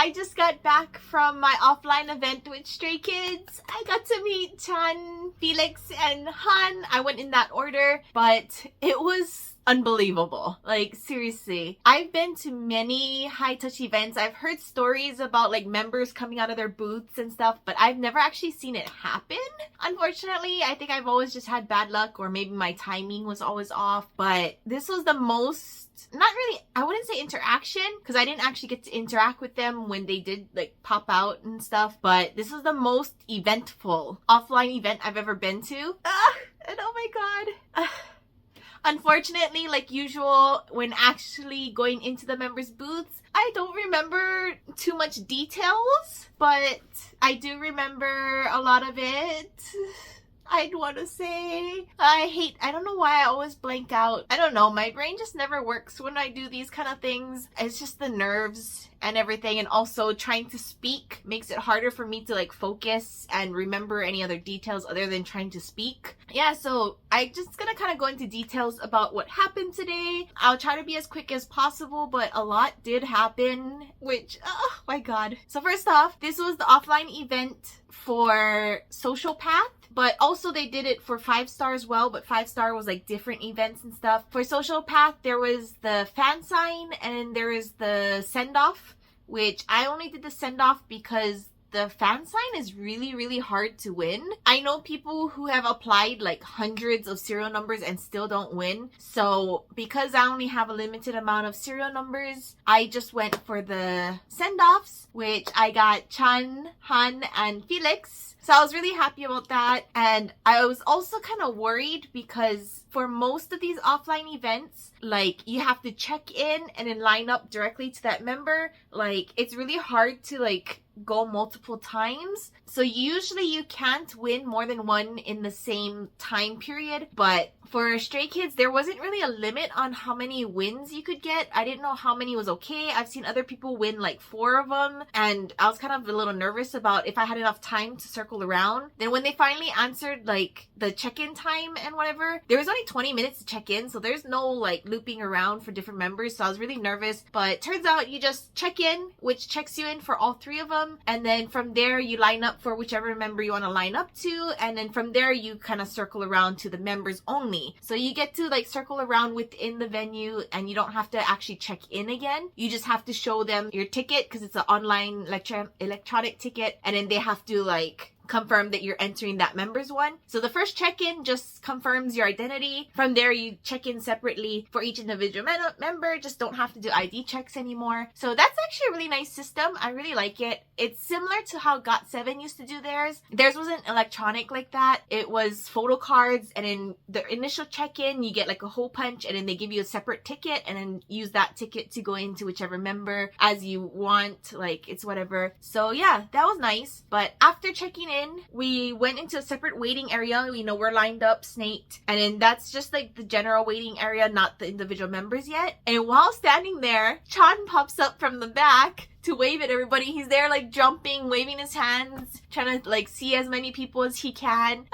I just got back from my offline event with Stray Kids. I got to meet Chan, Felix, and Han. I went in that order, but it was unbelievable. Like, seriously. I've been to many high touch events. I've heard stories about like members coming out of their booths and stuff, but I've never actually seen it happen. Unfortunately, I think I've always just had bad luck, or maybe my timing was always off, but this was the most, not really, I wouldn't say interaction, because I didn't actually get to interact with them when they did like pop out and stuff, but this was the most eventful offline event I've ever been to. And oh my god. Unfortunately, like usual, when actually going into the members' booths, I don't remember too much details, but I do remember a lot of it. I'd want to say, I don't know why I always blank out. I don't know, my brain just never works when I do these kind of things. It's just the nerves and everything, and also trying to speak makes it harder for me to like focus and remember any other details other than trying to speak. Yeah, so I'm just gonna kind of go into details about what happened today. I'll try to be as quick as possible, but a lot did happen, which, oh my god. So first off, this was the offline event for Social Path, but also they did it for 5-star as well, but 5-star was like different events and stuff. For Social Path, there was the fan sign and there is the send-off, which I only did the send-off because the fan sign is really hard to win. I know people who have applied like hundreds of serial numbers and still don't win. So because I only have a limited amount of serial numbers, I just went for the send-offs, which I got Chan, Han, and Felix. So I was really happy about that. And I was also kind of worried because for most of these offline events, like you have to check in and then line up directly to that member. Like it's really hard to like go multiple times. So usually you can't win more than one in the same time period. But for Stray Kids, there wasn't really a limit on how many wins you could get. I didn't know how many was okay. I've seen other people win like 4 of them, and I was kind of a little nervous about if I had enough time to circle around. Then when they finally answered like the check-in time and whatever, there was only 20 minutes to check in, so there's no like looping around for different members. So I was really nervous, but turns out you just check in, which checks you in for all 3 of them, and then from there you line up for whichever member you want to line up to, and then from there you kind of circle around to the members only. So you get to like circle around within the venue, and you don't have to actually check in again. You just have to show them your ticket because it's an online electronic ticket, and then they have to like confirm that you're entering that member's one. So the first check-in just confirms your identity. From there, you check in separately for each individual member. Just don't have to do ID checks anymore. So that's actually a really nice system. I really like it. It's similar to how GOT7 used to do theirs. Theirs wasn't electronic like that. It was photo cards, and in the initial check-in, you get like a hole punch, and then they give you a separate ticket, and then use that ticket to go into whichever member as you want. Like, it's whatever. So yeah, that was nice. But after checking in, we went into a separate waiting area. You know, we're lined up, snaked, and then that's just like the general waiting area, not the individual members yet. And while standing there, Chan pops up from the back to wave at everybody. He's there like jumping, waving his hands, trying to like see as many people as he can.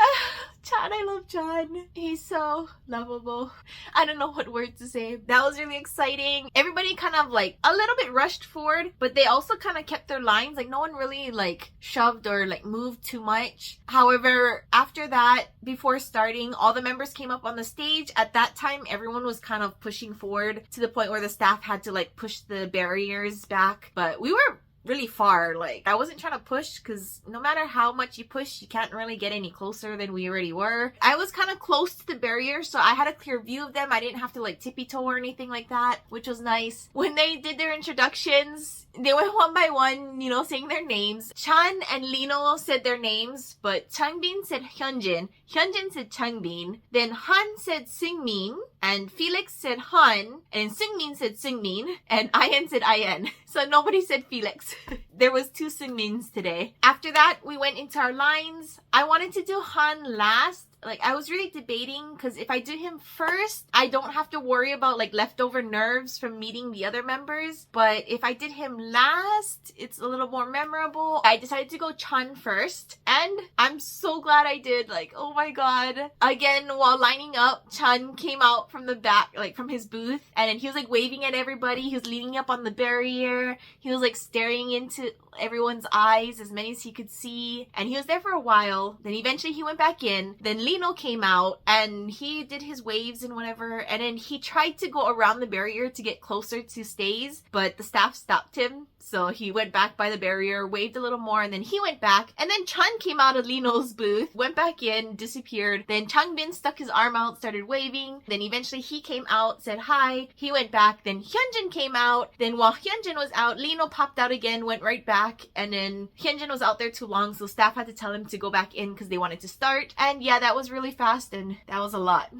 Chan, I love Chan. He's so lovable. I don't know what word to say. That was really exciting. Everybody kind of like a little bit rushed forward, but they also kind of kept their lines. Like no one really like shoved or like moved too much. However, after that, before starting, all the members came up on the stage. At that time, everyone was kind of pushing forward to the point where the staff had to like push the barriers back. But we were really far. Like I wasn't trying to push because no matter how much you push, you can't really get any closer than we already were. I was kind of close to the barrier, so I had a clear view of them. I didn't have to like tippy toe or anything like that, which was nice. When they did their introductions, they went one by one, you know, saying their names. Chan and Lino said their names, but Changbin said Hyunjin, Hyunjin said Changbin, then Han said Singmin, and Felix said Han, and Singmin said Singmin, and Ayen said Ayen. So nobody said Felix. There was 2 Singmins today. After that, we went into our lines. I wanted to do Han last, Like, I was really debating, because if I do him first, I don't have to worry about like leftover nerves from meeting the other members. But if I did him last, it's a little more memorable. I decided to go Chun first, and I'm so glad I did. Like, oh my god. Again, while lining up, Chun came out from the back, like from his booth, and then he was like waving at everybody. He was leaning up on the barrier. He was like staring into everyone's eyes, as many as he could see, and he was there for a while. Then eventually he went back in. Then Lino came out and he did his waves and whatever, and then he tried to go around the barrier to get closer to Stays, but the staff stopped him. So he went back by the barrier, waved a little more, and then he went back. And then Chun came out of Lino's booth, went back in, disappeared. Then Changbin stuck his arm out, started waving. Then eventually he came out, said hi. He went back. Then Hyunjin came out. Then while Hyunjin was out, Lino popped out again, went right back. And then Hyunjin was out there too long, so staff had to tell him to go back in because they wanted to start. And yeah, that was really fast, and that was a lot.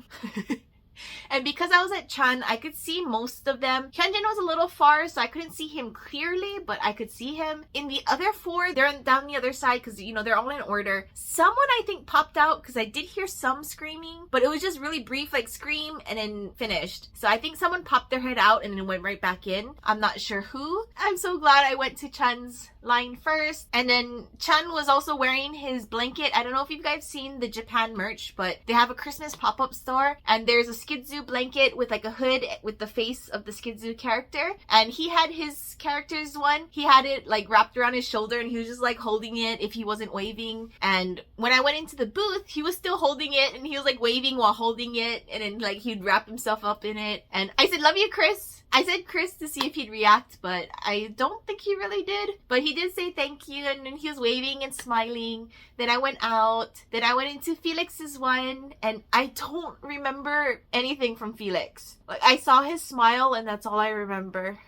And because I was at Chun, I could see most of them. Hyunjin was a little far, so I couldn't see him clearly, but I could see him. In the other four, they're down the other side because, you know, they're all in order. Someone, I think, popped out because I did hear some screaming, but it was just really brief, like scream and then finished. So I think someone popped their head out and then went right back in. I'm not sure who. I'm so glad I went to Chun's line first. And then Chun was also wearing his blanket. I don't know if you guys have seen the Japan merch, but they have a Christmas pop-up store, and there's a Skid Zoo blanket with like a hood with the face of the Skid Zoo character, and he had his character's one. He had it like wrapped around his shoulder, and he was just like holding it if he wasn't waving. And when I went into the booth, he was still holding it, and he was like waving while holding it, and then like he'd wrap himself up in it. And I said, "Love you, Chris." I said Chris to see if he'd react, but I don't think he really did. But he did say thank you, and then he was waving and smiling. Then I went out. Then I went into Felix's one, and I don't remember anything from Felix. Like, I saw his smile, and that's all I remember.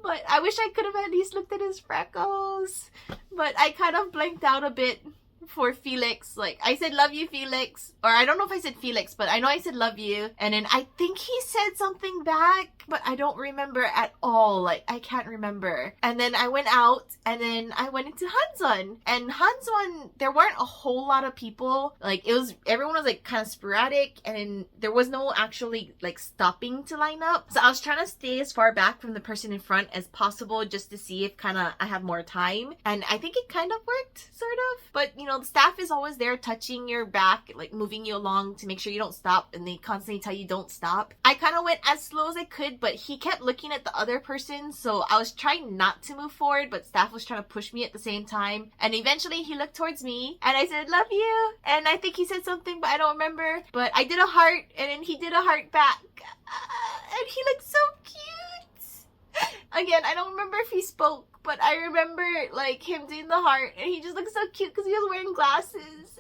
But I wish I could have at least looked at his freckles. But I kind of blanked out a bit for Felix. Like, I said, "Love you, Felix." Or I don't know if I said Felix, but I know I said "love you." And then I think he said something back, but I don't remember at all. Like, I can't remember. And then I went out, and then I went into Hanzon. And Hanzon, there weren't a whole lot of people. Like, everyone was like kind of sporadic, and there was no actually like stopping to line up. So I was trying to stay as far back from the person in front as possible, just to see if kind of I have more time. And I think it kind of worked, sort of. But, you know, the staff is always there touching your back, like moving you along to make sure you don't stop, and they constantly tell you don't stop. I kind of went as slow as I could, but he kept looking at the other person, so I was trying not to move forward, but staff was trying to push me at the same time. And eventually he looked towards me, and I said, "Love you." And I think he said something, but I don't remember. But I did a heart, and then he did a heart back. And he looked so cute. Again, I don't remember if he spoke, but I remember like him doing the heart, and he just looked so cute because he was wearing glasses.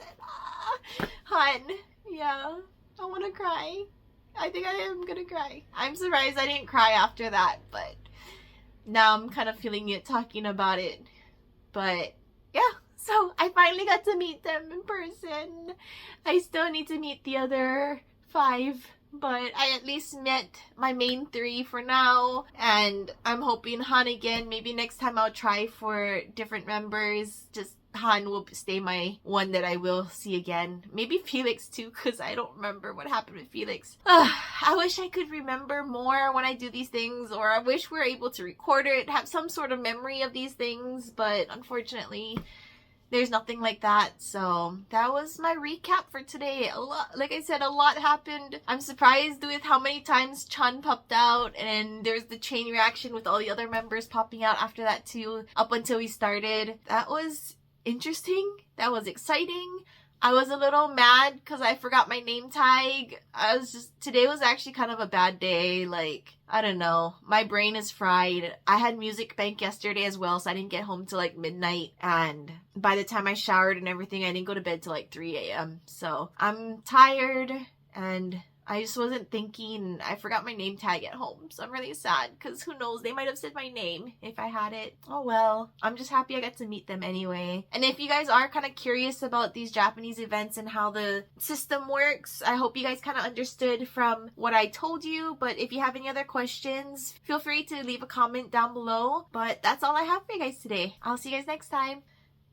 And hun, yeah, I want to cry. I think I am gonna cry. I'm surprised I didn't cry after that, but now I'm kind of feeling it talking about it. But yeah, so I finally got to meet them in person. I still need to meet the other 5, but I at least met my main 3 for now, and I'm hoping Han again. Maybe next time I'll try for different members. Just Han will stay my one that I will see again. Maybe Felix too, because I don't remember what happened with Felix. I wish I could remember more when I do these things, or I wish we were able to record it, have some sort of memory of these things, but unfortunately there's nothing like that. So that was my recap for today. Like I said, a lot happened. I'm surprised with how many times Chun popped out, and there's the chain reaction with all the other members popping out after that too, up until we started. That was interesting. That was exciting. I was a little mad because I forgot my name tag. Today was actually kind of a bad day. Like, I don't know. My brain is fried. I had music bank yesterday as well, so I didn't get home till like midnight. And by the time I showered and everything, I didn't go to bed till like 3 a.m. So I'm tired, and I just wasn't thinking. I forgot my name tag at home, so I'm really sad because who knows, they might have said my name if I had it. Oh well, I'm just happy I got to meet them anyway. And if you guys are kind of curious about these Japanese events and how the system works, I hope you guys kind of understood from what I told you. But if you have any other questions, feel free to leave a comment down below. But that's all I have for you guys today. I'll see you guys next time.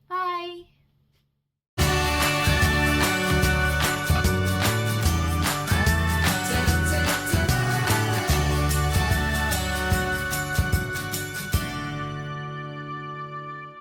Bye!